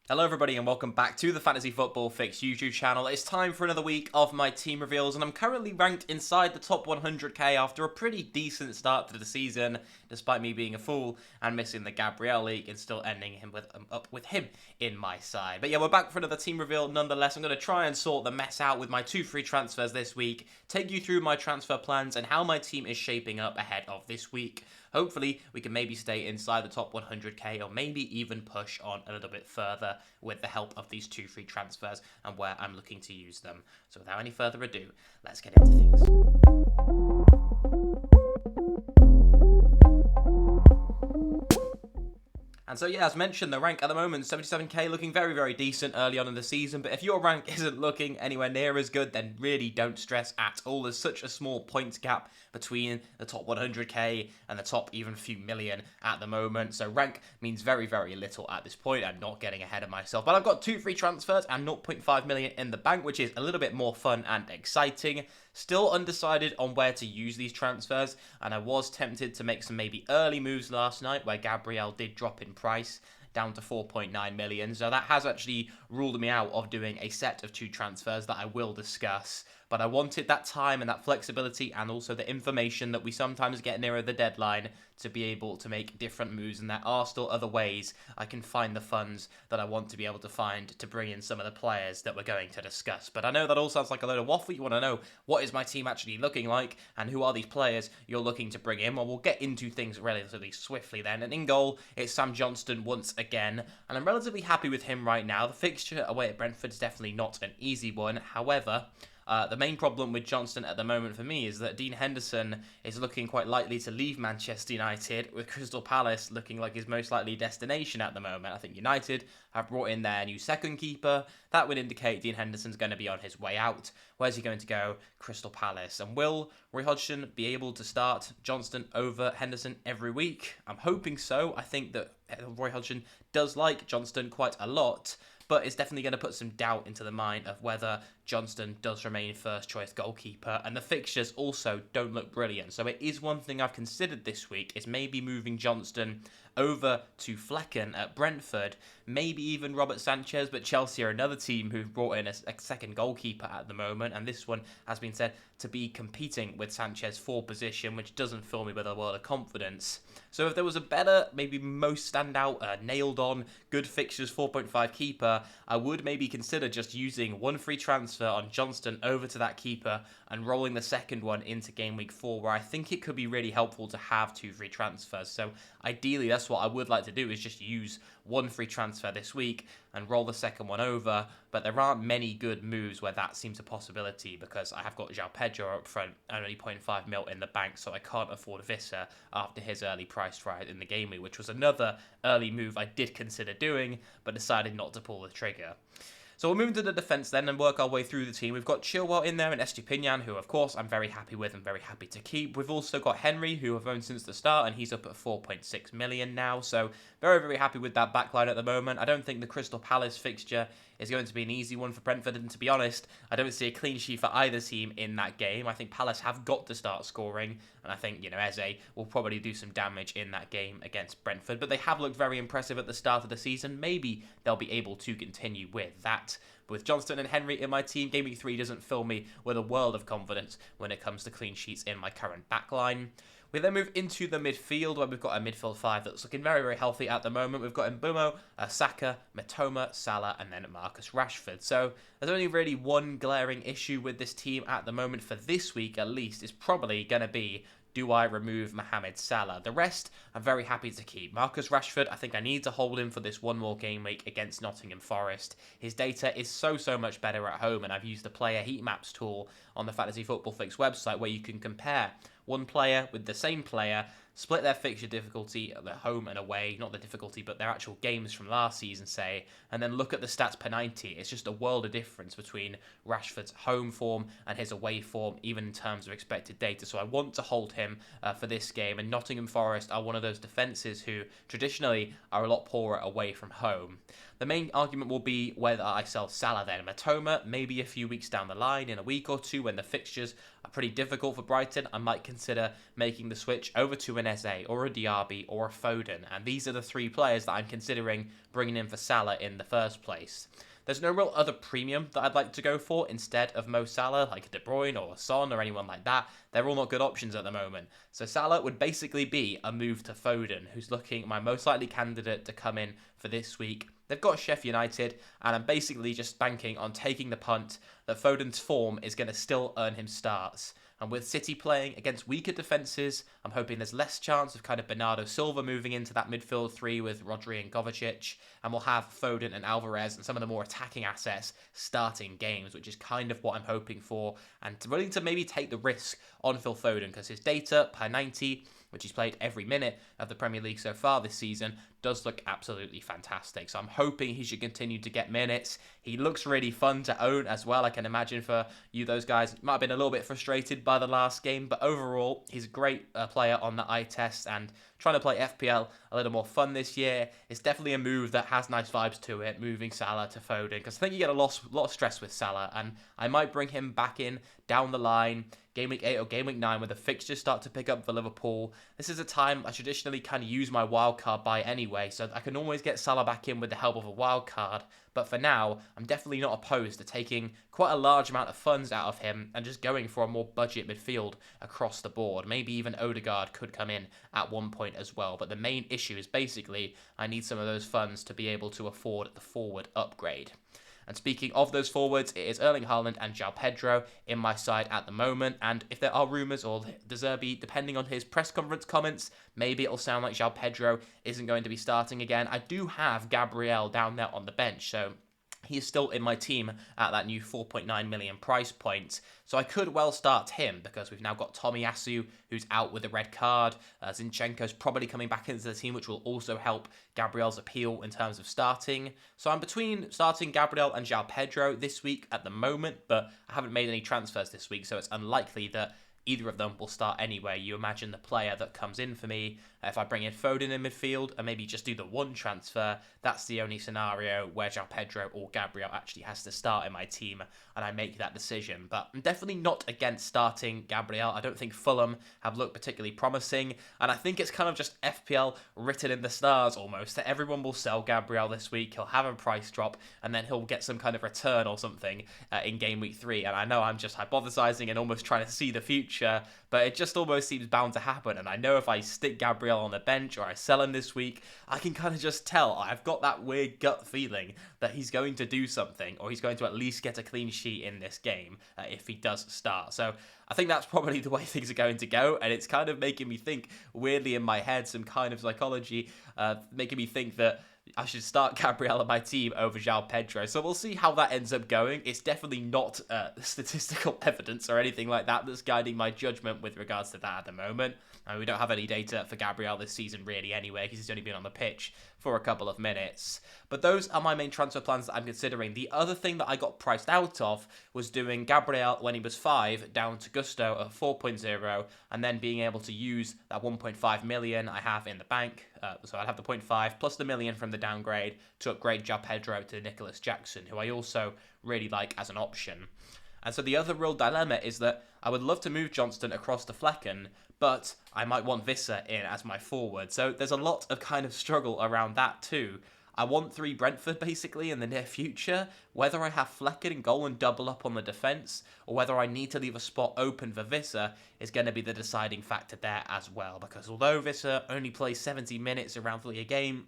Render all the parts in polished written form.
Hello everybody and welcome back to the Fantasy Football Fix YouTube channel. It's time for another week of my team reveals and I'm currently ranked inside the top 100k after a pretty decent start to the season, despite me being a fool and missing the Gabriel League and still ending up with him in my side. But yeah, we're back for another team reveal nonetheless. I'm going to try and sort the mess out with my 2 free transfers this week, take you through my transfer plans and how my team is shaping up ahead of this week. Hopefully, we can maybe stay inside the top 100k or maybe even push on a little bit further with the help of these 2 free transfers and where I'm looking to use them. So without any further ado, let's get into things. And so yeah, as mentioned, the rank at the moment, 77k, looking very, very decent early on in the season. But if your rank isn't looking anywhere near as good, then really don't stress at all. There's such a small points gap between the top 100k and the top even few million at the moment. So rank means very, very little at this point. I'm not getting ahead of myself. But I've got 2 free transfers and 0.5 million in the bank, which is a little bit more fun and exciting. Still undecided on where to use these transfers, and I was tempted to make some maybe early moves last night where Gabriel did drop in price down to 4.9 million. So that has actually ruled me out of doing a set of 2 transfers that I will discuss. But I wanted that time and that flexibility and also the information that we sometimes get nearer the deadline to be able to make different moves, and there are still other ways I can find the funds that I want to be able to find to bring in some of the players that we're going to discuss. But I know that all sounds like a load of waffle. You want to know what is my team actually looking like and who are these players you're looking to bring in. Well, we'll get into things relatively swiftly then. And in goal, it's Sam Johnston once again, and I'm relatively happy with him right now. The fixture away at Brentford is definitely not an easy one. However, the main problem with Johnston at the moment for me is that Dean Henderson is looking quite likely to leave Manchester United, with Crystal Palace looking like his most likely destination at the moment. I think United have brought in their new second keeper. That would indicate Dean Henderson's going to be on his way out. Where's he going to go? Crystal Palace. And will Roy Hodgson be able to start Johnston over Henderson every week? I'm hoping so. I think that Roy Hodgson does like Johnston quite a lot, but it's definitely going to put some doubt into the mind of whether Johnston does remain first choice goalkeeper, and the fixtures also don't look brilliant. So it is one thing I've considered this week, is maybe moving Johnston over to Flecken at Brentford, maybe even Robert Sanchez, but Chelsea are another team who've brought in a second goalkeeper at the moment, and this one has been said to be competing with Sanchez for position, which doesn't fill me with a world of confidence. So if there was a better, maybe most standout, nailed on, good fixtures 4.5 keeper, I would maybe consider just using 1 free transfer on Johnston over to that keeper and rolling the second one into game week 4, where I think it could be really helpful to have 2 free transfers. So ideally, that's what I would like to do, is just use 1 free transfer this week and roll the second one over. But there aren't many good moves where that seems a possibility, because I have got João Pedro up front and only 0.5 mil in the bank, so I can't afford Visser after his early price rise in the game week, which was another early move I did consider doing, but decided not to pull the trigger. So we'll move into the defence then and work our way through the team. We've got Chilwell in there and Estupinian, who of course I'm very happy with and very happy to keep. We've also got Henry, who I've owned since the start, and he's up at 4.6 million now. So very, very happy with that backline at the moment. I don't think the Crystal Palace fixture is going to be an easy one for Brentford, and to be honest, I don't see a clean sheet for either team in that game. I think Palace have got to start scoring, and I think, Eze will probably do some damage in that game against Brentford, but they have looked very impressive at the start of the season. Maybe they'll be able to continue with that. With Johnston and Henry in my team, Game Week 3 doesn't fill me with a world of confidence when it comes to clean sheets in my current backline. We then move into the midfield, where we've got a midfield 5 that's looking very, very healthy at the moment. We've got Mbeumo, Saka, Mitoma, Salah, and then Marcus Rashford. So there's only really one glaring issue with this team at the moment, for this week at least, is probably going to be, do I remove Mohamed Salah? The rest, I'm very happy to keep. Marcus Rashford, I think I need to hold him for this one more game week against Nottingham Forest. His data is so much better at home, and I've used the player heat maps tool on the Fantasy Football Fix website, where you can compare one player with the same player, split their fixture difficulty at their home and away, not the difficulty, but their actual games from last season, say, and then look at the stats per 90. It's just a world of difference between Rashford's home form and his away form, even in terms of expected data. So I want to hold him for this game, and Nottingham Forest are one of those defences who traditionally are a lot poorer away from home. The main argument will be whether I sell Salah then. Mitoma, maybe a few weeks down the line, in a week or two, when the fixtures are pretty difficult for Brighton, I might consider consider making the switch over to an Eze or a Diaby or a Foden. And these are the 3 players that I'm considering bringing in for Salah in the first place. There's no real other premium that I'd like to go for instead of Mo Salah, like a De Bruyne or a Son or anyone like that. They're all not good options at the moment. So Salah would basically be a move to Foden, who's looking my most likely candidate to come in for this week. They've got Sheffield United, and I'm basically just banking on taking the punt that Foden's form is going to still earn him starts. And with City playing against weaker defences, I'm hoping there's less chance of kind of Bernardo Silva moving into that midfield 3 with Rodri and Kovacic, and we'll have Foden and Alvarez and some of the more attacking assets starting games, which is kind of what I'm hoping for, and willing to maybe take the risk on Phil Foden, because his data per 90, which he's played every minute of the Premier League so far this season, does look absolutely fantastic. So I'm hoping he should continue to get minutes. He looks really fun to own as well. I can imagine for you, those guys might have been a little bit frustrated by the last game, but overall, he's a great player on the eye test, and trying to play FPL a little more fun this year is definitely a move that has nice vibes to it, moving Salah to Foden, because I think you get a lot of stress with Salah, and I might bring him back in down the line, Game Week 8 or Game Week 9, when the fixtures start to pick up for Liverpool. This is a time I traditionally kind of use my wildcard buy anyway, so I can always get Salah back in with the help of a wildcard. But for now, I'm definitely not opposed to taking quite a large amount of funds out of him and just going for a more budget midfield across the board. Maybe even Odegaard could come in at one point as well. But the main issue is basically I need some of those funds to be able to afford the forward upgrade. And speaking of those forwards, it is Erling Haaland and João Pedro in my side at the moment. And if there are rumours, or De Zerbi, depending on his press conference comments, maybe it'll sound like João Pedro isn't going to be starting again. I do have Gabriel down there on the bench, so he is still in my team at that new 4.9 million price point. So I could well start him, because we've now got Tomiyasu, who's out with a red card. Zinchenko's probably coming back into the team, which will also help Gabriel's appeal in terms of starting. So I'm between starting Gabriel and João Pedro this week at the moment, but I haven't made any transfers this week, so it's unlikely that either of them will start anyway. You imagine the player that comes in for me, if I bring in Foden in midfield and maybe just do the one transfer, that's the only scenario where João Pedro or Gabriel actually has to start in my team, and I make that decision. But I'm definitely not against starting Gabriel. I don't think Fulham have looked particularly promising, and I think it's kind of just FPL written in the stars almost, that everyone will sell Gabriel this week, he'll have a price drop, and then he'll get some kind of return or something in Game Week 3. And I know I'm just hypothesizing and almost trying to see the future, but it just almost seems bound to happen. And I know if I stick Gabriel on the bench or I sell him this week, I can kind of just tell. I've got that weird gut feeling that he's going to do something, or he's going to at least get a clean sheet in this game if he does start. So I think that's probably the way things are going to go, and it's kind of making me think weirdly in my head, some kind of psychology, making me think that I should start Gabriel on my team over João Pedro. So we'll see how that ends up going. It's definitely not statistical evidence or anything like that that's guiding my judgment with regards to that at the moment. We don't have any data for Gabriel this season really anyway, because he's only been on the pitch for a couple of minutes. But those are my main transfer plans that I'm considering. The other thing that I got priced out of was doing Gabriel when he was 5 down to Gusto at 4.0, and then being able to use that 1.5 million I have in the bank. So I'd have the 0.5 plus the million from the downgrade to upgrade João Pedro to Nicholas Jackson, who I also really like as an option. And so the other real dilemma is that I would love to move Johnston across to Flecken, but I might want Visser in as my forward. So there's a lot of kind of struggle around that too. I want 3 Brentford basically in the near future. Whether I have Flecken in goal and double up on the defence, or whether I need to leave a spot open for Visser, is going to be the deciding factor there as well. Because although Visser only plays 70 minutes around 3 a game,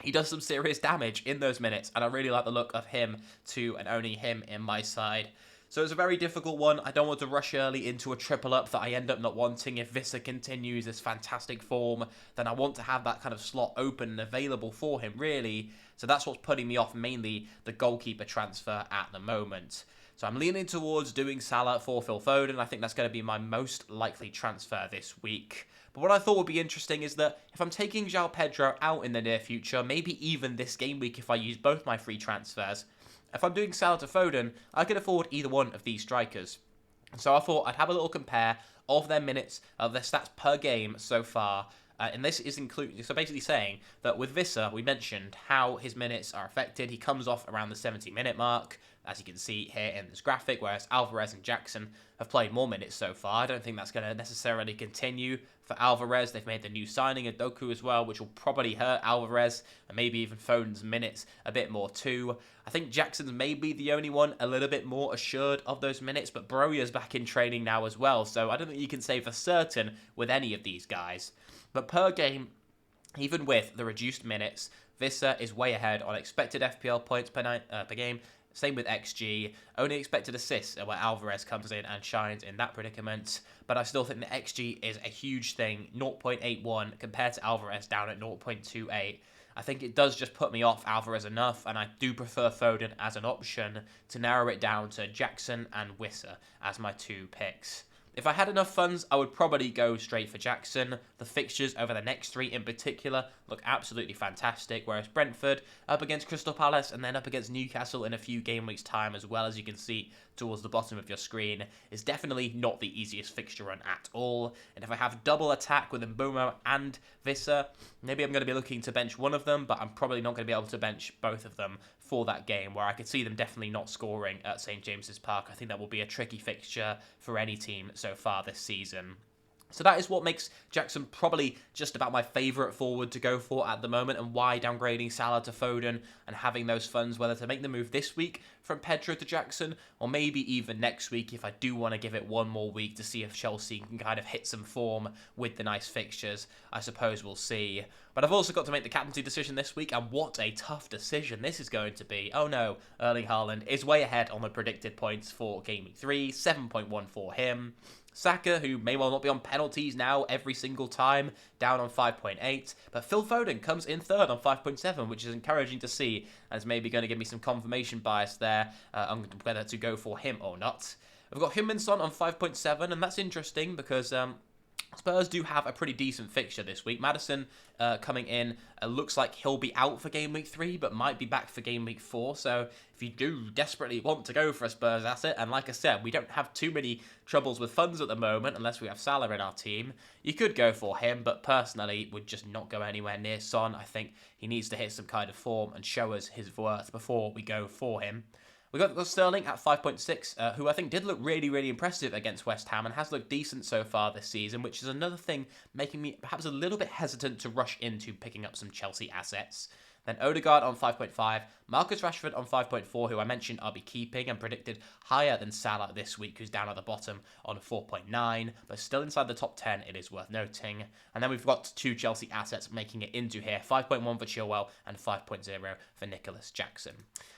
he does some serious damage in those minutes, and I really like the look of him too, and owning him in my side. So it's a very difficult one. I don't want to rush early into a triple up that I end up not wanting. If Visser continues this fantastic form, then I want to have that kind of slot open and available for him, really. So that's what's putting me off, mainly the goalkeeper transfer at the moment. So I'm leaning towards doing Salah for Phil Foden. I think that's going to be my most likely transfer this week. But what I thought would be interesting is that if I'm taking João Pedro out in the near future, maybe even this game week if I use both my free transfers, if I'm doing Salah to Foden, I can afford either one of these strikers. So I thought I'd have a little compare of their minutes, of their stats per game so far, And this is including, so basically saying that with Visser, we mentioned how his minutes are affected. He comes off around the 70-minute mark, as you can see here in this graphic, whereas Alvarez and Jackson have played more minutes so far. I don't think that's going to necessarily continue for Alvarez. They've made the new signing of Doku as well, which will probably hurt Alvarez, and maybe even Foden's minutes a bit more too. I think Jackson's maybe the only one a little bit more assured of those minutes, but Broja's back in training now as well, so I don't think you can say for certain with any of these guys. But per game, even with the reduced minutes, Visser is way ahead on expected FPL points per game. Same with XG. Only expected assists where Alvarez comes in and shines in that predicament. But I still think the XG is a huge thing. 0.81 compared to Alvarez down at 0.28. I think it does just put me off Alvarez enough, and I do prefer Foden as an option to narrow it down to Jackson and Visser as my 2 picks. If I had enough funds, I would probably go straight for Jackson. The fixtures over the next 3 in particular look absolutely fantastic, whereas Brentford up against Crystal Palace and then up against Newcastle in a few game weeks' time as well, as you can see towards the bottom of your screen, is definitely not the easiest fixture run at all. And if I have double attack with Mbeumo and Visser, maybe I'm going to be looking to bench one of them, but I'm probably not going to be able to bench both of them for that game, where I could see them definitely not scoring at St. James's Park. I think that will be a tricky fixture for any team so far this season. So that is what makes Jackson probably just about my favourite forward to go for at the moment, and why downgrading Salah to Foden and having those funds, whether to make the move this week from Pedro to Jackson, or maybe even next week if I do want to give it one more week to see if Chelsea can kind of hit some form with the nice fixtures. I suppose we'll see. But I've also got to make the captaincy decision this week, and what a tough decision this is going to be. Oh no, Erling Haaland is way ahead on the predicted points for Game Week 3, 7.1 for him. Saka, who may well not be on penalties now every single time, down on 5.8. But Phil Foden comes in third on 5.7, which is encouraging to see, and is maybe going to give me some confirmation bias there on whether to go for him or not. We've got Huminson on 5.7, and that's interesting because Spurs do have a pretty decent fixture this week. Maddison coming in looks like he'll be out for Game Week 3, but might be back for Game Week 4. So if you do desperately want to go for a Spurs asset, and like I said, we don't have too many troubles with funds at the moment, unless we have Salah in our team, you could go for him, but personally would just not go anywhere near Son. I think he needs to hit some kind of form and show us his worth before we go for him. We got Sterling at 5.6, who I think did look really, really impressive against West Ham and has looked decent so far this season, which is another thing making me perhaps a little bit hesitant to rush into picking up some Chelsea assets. Then Odegaard on 5.5, Marcus Rashford on 5.4, who I mentioned I'll be keeping and predicted higher than Salah this week, who's down at the bottom on 4.9, but still inside the top 10, it is worth noting. And then we've got 2 Chelsea assets making it into here, 5.1 for Chilwell and 5.0 for Nicholas Jackson.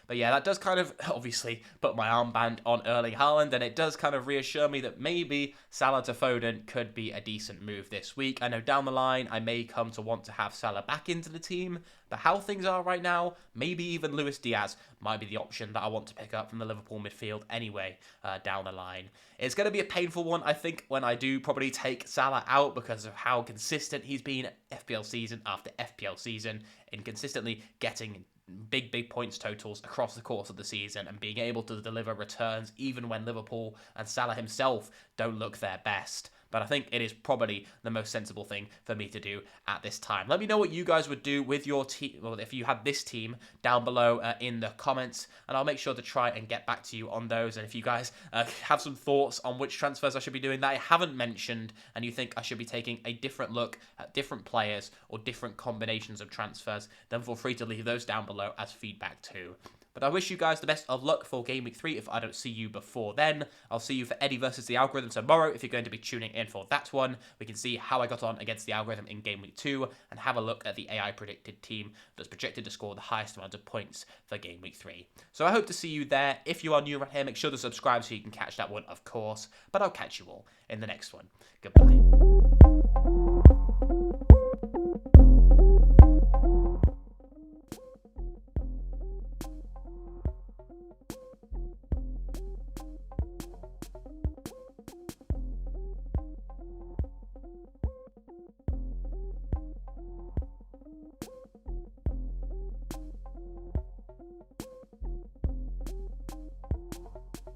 But yeah, that does kind of obviously put my armband on Erling Haaland, and it does kind of reassure me that maybe Salah to Foden could be a decent move this week. I know down the line I may come to want to have Salah back into the team, but how things are right now, maybe even Luis Diaz might be the option that I want to pick up from the Liverpool midfield anyway down the line. It's going to be a painful one, I think, when I do probably take Salah out because of how consistent he's been FPL season after FPL season in consistently getting big points totals across the course of the season and being able to deliver returns even when Liverpool and Salah himself don't look their best. But I think it is probably the most sensible thing for me to do at this time. Let me know what you guys would do with your team, well, if you had this team, down below in the comments, and I'll make sure to try and get back to you on those. And if you guys have some thoughts on which transfers I should be doing that I haven't mentioned, and you think I should be taking a different look at different players or different combinations of transfers, then feel free to leave those down below as feedback too. But I wish you guys the best of luck for Game Week 3 if I don't see you before then. I'll see you for Eddie versus the Algorithm tomorrow if you're going to be tuning in for that one. We can see how I got on against the Algorithm in Game Week 2 and have a look at the AI predicted team that's projected to score the highest amount of points for Game Week 3. So I hope to see you there. If you are new around here, make sure to subscribe so you can catch that one, of course. But I'll catch you all in the next one. Goodbye.